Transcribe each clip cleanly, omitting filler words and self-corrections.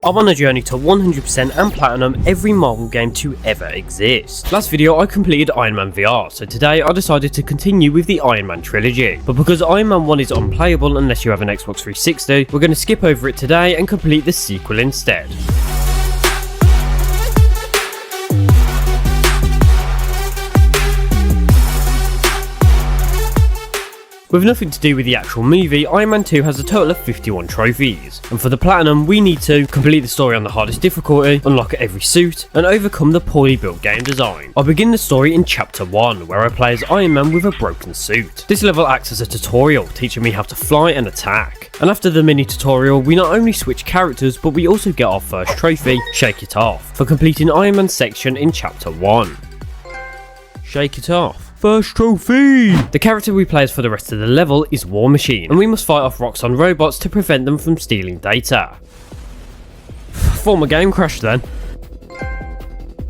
I'm on a journey to 100% and platinum every Marvel game to ever exist. Last video I completed Iron Man VR, so today I decided to continue with the Iron Man trilogy. But because Iron Man 1 is unplayable unless you have an Xbox 360, we're going to skip over it today and complete the sequel instead. With nothing to do with the actual movie, Iron Man 2 has a total of 51 trophies, and for the platinum we need to complete the story on the hardest difficulty, unlock every suit, and overcome the poorly built game design. I'll begin the story in chapter 1, where I play as Iron Man with a broken suit. This level acts as a tutorial, teaching me how to fly and attack. And after the mini tutorial, we not only switch characters, but we also get our first trophy, Shake It Off, for completing Iron Man's section in chapter 1. Shake it off. First trophy! The character we play as for the rest of the level is War Machine, and we must fight off Roxxon robots to prevent them from stealing data. Thought my game crashed then.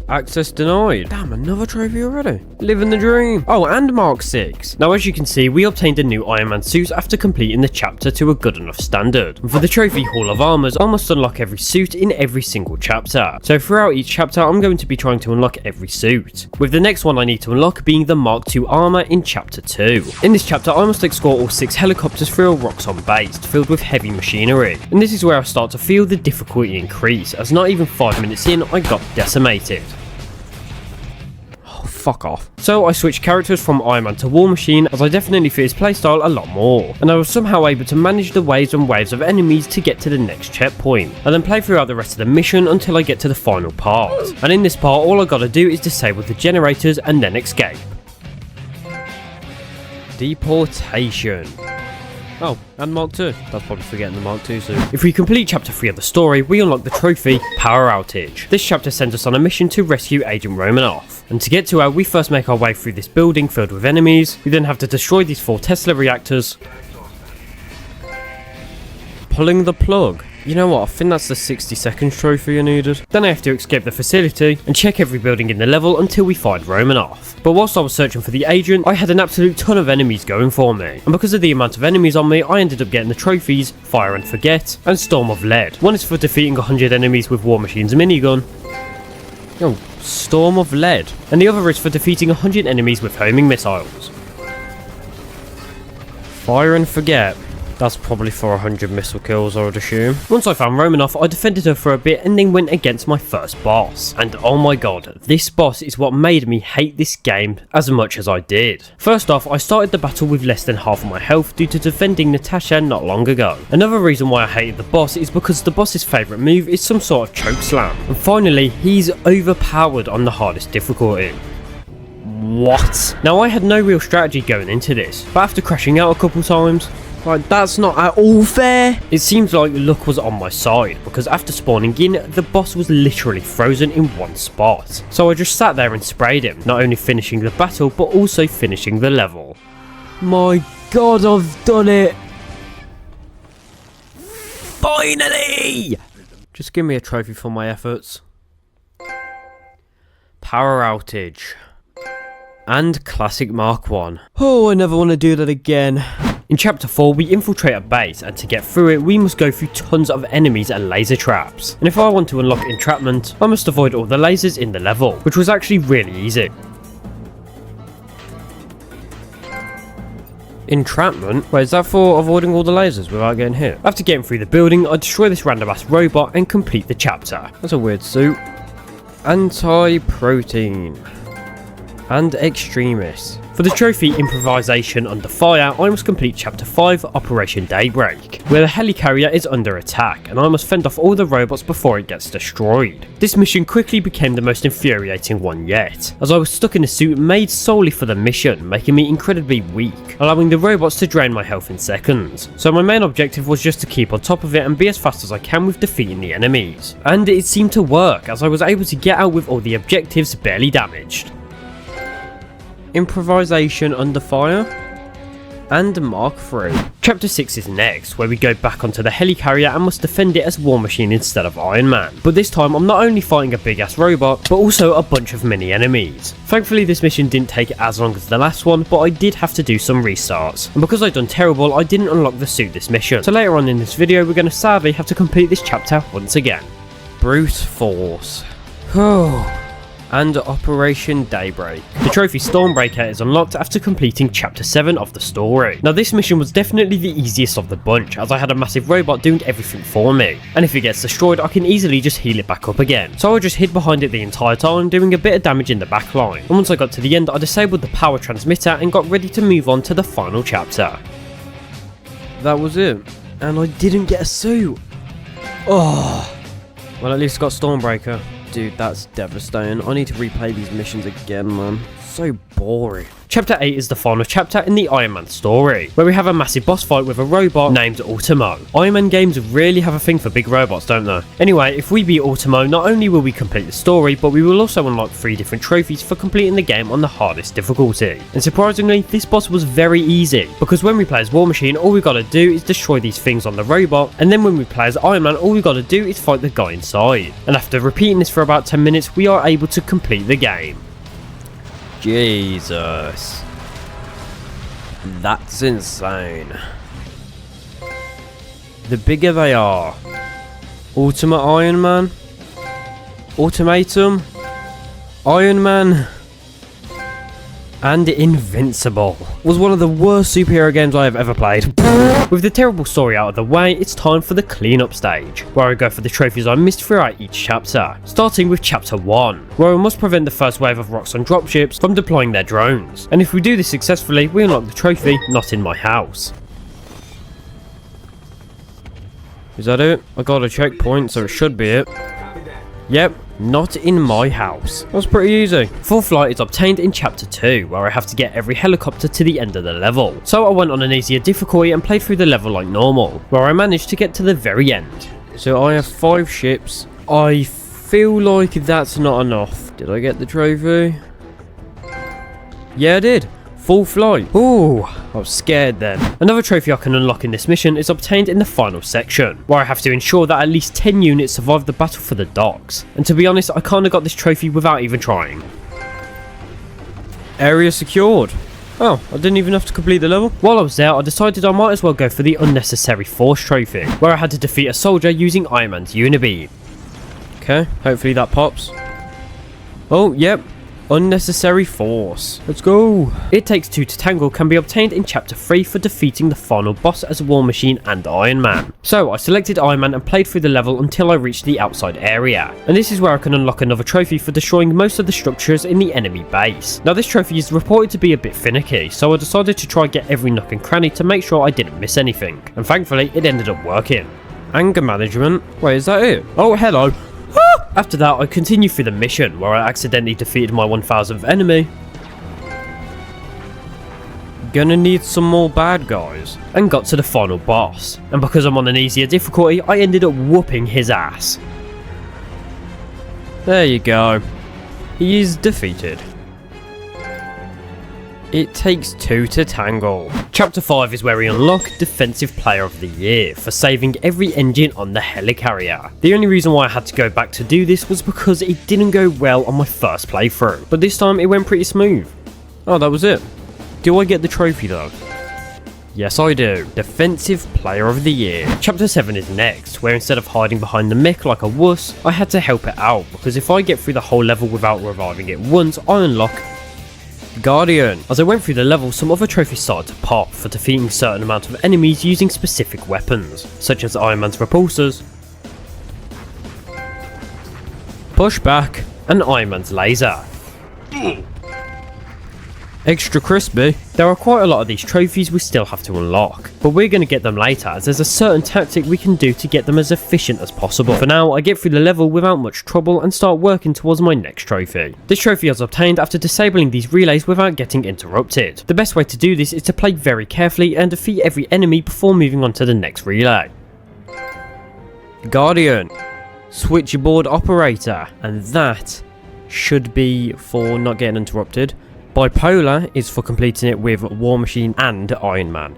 Access denied. Damn, another trophy already. Living the dream. Oh, and Mark 6. Now as you can see, we obtained a new Iron Man suit after completing the chapter to a good enough standard. And for the trophy Hall of Armors, I must unlock every suit in every single chapter. So throughout each chapter, I'm going to be trying to unlock every suit, with the next one I need to unlock being the Mark II armor in chapter 2. In this chapter, I must escort all 6 helicopters through a Roxxon base filled with heavy machinery. And this is where I start to feel the difficulty increase, as not even 5 minutes in, I got decimated. Fuck off. So I switched characters from Iron Man to War Machine, as I definitely fit his playstyle a lot more, and I was somehow able to manage the waves and waves of enemies to get to the next checkpoint, and then play throughout the rest of the mission until I get to the final part. And in this part, all I gotta do is disable the generators and then escape. Deportation. Oh, and Mark II. That's probably forgetting the Mark II suit. If we complete chapter 3 of the story, we unlock the trophy, Power Outage. This chapter sends us on a mission to rescue Agent Romanoff. And to get to her, we first make our way through this building filled with enemies. We then have to destroy these 4 Tesla reactors. Pulling the plug. You know what, I think that's the 60 seconds trophy I needed. Then I have to escape the facility and check every building in the level until we find Romanoff. But whilst I was searching for the agent, I had an absolute ton of enemies going for me. And because of the amount of enemies on me, I ended up getting the trophies Fire and Forget and Storm of Lead. One is for defeating 100 enemies with War Machine's minigun. Oh, Storm of Lead. And the other is for defeating 100 enemies with homing missiles. Fire and Forget. That's probably for 100 missile kills, I would assume. Once I found Romanoff, I defended her for a bit and then went against my first boss. And oh my god, this boss is what made me hate this game as much as I did. First off, I started the battle with less than half of my health due to defending Natasha not long ago. Another reason why I hated the boss is because the boss's favourite move is some sort of choke slam. And finally, he's overpowered on the hardest difficulty. What? Now I had no real strategy going into this, but after crashing out a couple times, like, that's not at all fair. It seems like luck was on my side, because after spawning in, the boss was literally frozen in one spot. So I just sat there and sprayed him, not only finishing the battle, but also finishing the level. My god, I've done it! Finally! Just give me a trophy for my efforts. Power Outage. And Classic Mark 1. Oh, I never want to do that again. In chapter 4, we infiltrate a base, and to get through it, we must go through tons of enemies and laser traps. And if I want to unlock entrapment, I must avoid all the lasers in the level, which was actually really easy. Entrapment? Wait, is that for avoiding all the lasers without getting hit? After getting through the building, I destroy this random ass robot and complete the chapter. That's a weird suit. Anti-protein. And Extremis. For the trophy Improvisation Under Fire, I must complete chapter 5, Operation Daybreak, where the helicarrier is under attack and I must fend off all the robots before it gets destroyed. This mission quickly became the most infuriating one yet, as I was stuck in a suit made solely for the mission, making me incredibly weak, allowing the robots to drain my health in seconds. So my main objective was just to keep on top of it and be as fast as I can with defeating the enemies. And it seemed to work, as I was able to get out with all the objectives barely damaged. Improvisation Under Fire, and Mark III. Chapter 6 is next, where we go back onto the helicarrier and must defend it as War Machine instead of Iron Man. But this time I'm not only fighting a big ass robot, but also a bunch of mini enemies. Thankfully this mission didn't take as long as the last one, but I did have to do some restarts. And because I'd done terrible, I didn't unlock the suit this mission. So later on in this video we're going to sadly have to complete this chapter once again. Brute Force. And Operation Daybreak. The trophy Stormbreaker is unlocked after completing Chapter 7 of the story. Now this mission was definitely the easiest of the bunch, as I had a massive robot doing everything for me, and if it gets destroyed I can easily just heal it back up again. So I just hid behind it the entire time, doing a bit of damage in the back line, and once I got to the end I disabled the power transmitter and got ready to move on to the final chapter. That was it, and I didn't get a suit. Oh, well at least I got Stormbreaker. Dude, that's devastating. I need to replay these missions again, man. So boring. Chapter 8 is the final chapter in the Iron Man story, where we have a massive boss fight with a robot named Ultimo. Iron Man games really have a thing for big robots, don't they? Anyway, if we beat Ultimo, not only will we complete the story, but we will also unlock 3 different trophies for completing the game on the hardest difficulty. And surprisingly, this boss was very easy, because when we play as War Machine, all we gotta do is destroy these things on the robot, and then when we play as Iron Man, all we gotta do is fight the guy inside. And after repeating this for about 10 minutes, we are able to complete the game. Jesus. That's insane. The bigger they are. Ultimate Iron Man. Ultimatum. Iron Man. And Invincible. Was one of the worst superhero games I have ever played. With the terrible story out of the way, it's time for the cleanup stage, where I go for the trophies I missed throughout each chapter, starting with chapter 1, where we must prevent the first wave of Roxxon dropships from deploying their drones, and if we do this successfully, we unlock the trophy, Not in My House. Is that it? I got a checkpoint, so it should be it. Yep, Not in My House. That was pretty easy. Full flight is obtained in chapter 2, where I have to get every helicopter to the end of the level. So I went on an easier difficulty and played through the level like normal, where I managed to get to the very end. So I have 5 ships. I feel like that's not enough. Did I get the trophy? Yeah, I did. Full flight. Ooh, I was scared then. Another trophy I can unlock in this mission is obtained in the final section, where I have to ensure that at least 10 units survive the battle for the docks. And to be honest, I kinda got this trophy without even trying. Area secured. Oh, I didn't even have to complete the level. While I was there, I decided I might as well go for the Unnecessary Force trophy, where I had to defeat a soldier using Iron Man's Unibeam. Okay, hopefully that pops. Oh, yep. Unnecessary Force. Let's go. It Takes Two to Tangle can be obtained in chapter 3 for defeating the final boss as War Machine and Iron Man. So I selected Iron Man and played through the level until I reached the outside area. And this is where I can unlock another trophy for destroying most of the structures in the enemy base. Now this trophy is reported to be a bit finicky, so I decided to try get every nook and cranny to make sure I didn't miss anything. And thankfully it ended up working. Anger management. Wait, is that it? Oh, hello. After that, I continued through the mission, where I accidentally defeated my 1000th enemy. Gonna need some more bad guys. And got to the final boss. And because I'm on an easier difficulty, I ended up whooping his ass. There you go. He is defeated. It Takes Two to Tangle. Chapter 5 is where we unlock Defensive Player of the Year for saving every engine on the helicarrier. The only reason why I had to go back to do this was because it didn't go well on my first playthrough, but this time it went pretty smooth. Oh, that was it. Do I get the trophy though? Yes I do. Defensive Player of the Year. Chapter 7 is next, where instead of hiding behind the mech like a wuss, I had to help it out, because if I get through the whole level without reviving it once, I unlock Guardian. As I went through the level, some other trophies started to pop for defeating a certain amount of enemies using specific weapons, such as Iron Man's repulsors, pushback, and Iron Man's laser. Extra crispy. There are quite a lot of these trophies we still have to unlock, but we're going to get them later as there's a certain tactic we can do to get them as efficient as possible. For now, I get through the level without much trouble and start working towards my next trophy. This trophy is obtained after disabling these relays without getting interrupted. The best way to do this is to play very carefully and defeat every enemy before moving on to the next relay. Guardian. Switchboard operator, and that should be for not getting interrupted. Bipolar is for completing it with War Machine and Iron Man.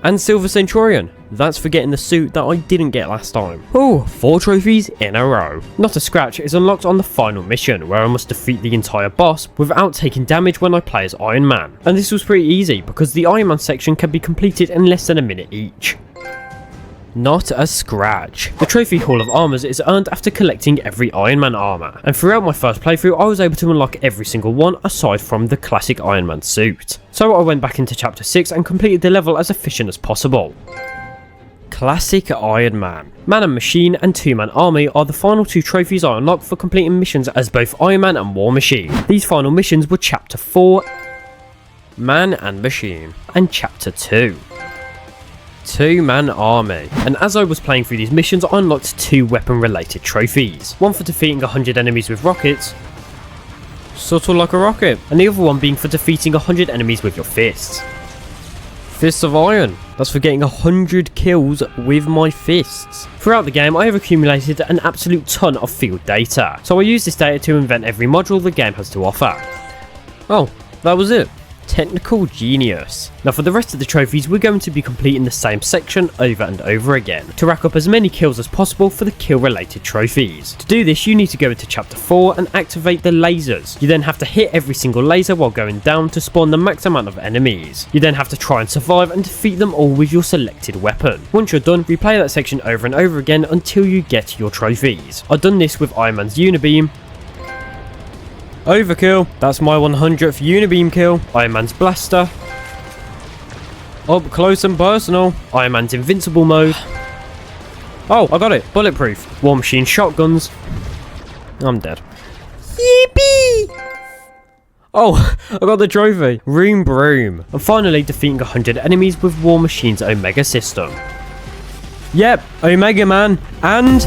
And Silver Centurion, that's for getting the suit that I didn't get last time. Oh, 4 trophies in a row. Not a Scratch is unlocked on the final mission, where I must defeat the entire boss without taking damage when I play as Iron Man. And this was pretty easy, because the Iron Man section can be completed in less than a minute each. Not a scratch. The Trophy Hall of Armors is earned after collecting every Iron Man armor, and throughout my first playthrough I was able to unlock every single one aside from the classic Iron Man suit. So I went back into chapter 6 and completed the level as efficient as possible. Classic Iron Man. Man and Machine and 2-Man Army are the final 2 trophies I unlocked for completing missions as both Iron Man and War Machine. These final missions were chapter 4, Man and Machine, and chapter 2, 2-Man Army. And as I was playing through these missions, I unlocked 2 weapon related trophies. One for defeating 100 enemies with rockets, subtle like a rocket, and the other one being for defeating 100 enemies with your fists. Fists of Iron. That's for getting 100 kills with my fists. Throughout the game, I have accumulated an absolute ton of field data, so I use this data to invent every module the game has to offer. Oh, that was it. Technical genius. Now for the rest of the trophies, we're going to be completing the same section over and over again to rack up as many kills as possible for the kill related trophies. To do this, you need to go into chapter 4 and activate the lasers. You then have to hit every single laser while going down to spawn the max amount of enemies. You then have to try and survive and defeat them all with your selected weapon. Once you're done, replay that section over and over again until you get your trophies. I've done this with Iron Man's Unibeam, Overkill, that's my 100th Unibeam kill. Iron Man's Blaster, up close and personal, Iron Man's Invincible mode. Oh, I got it, Bulletproof. War Machine shotguns. I'm dead. Yippee! Oh, I got the trophy. Room Broom. And finally defeating 100 enemies with War Machine's Omega system. Yep, Omega Man and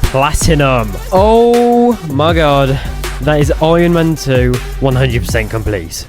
Platinum. Oh my god. That is Iron Man 2 100% complete.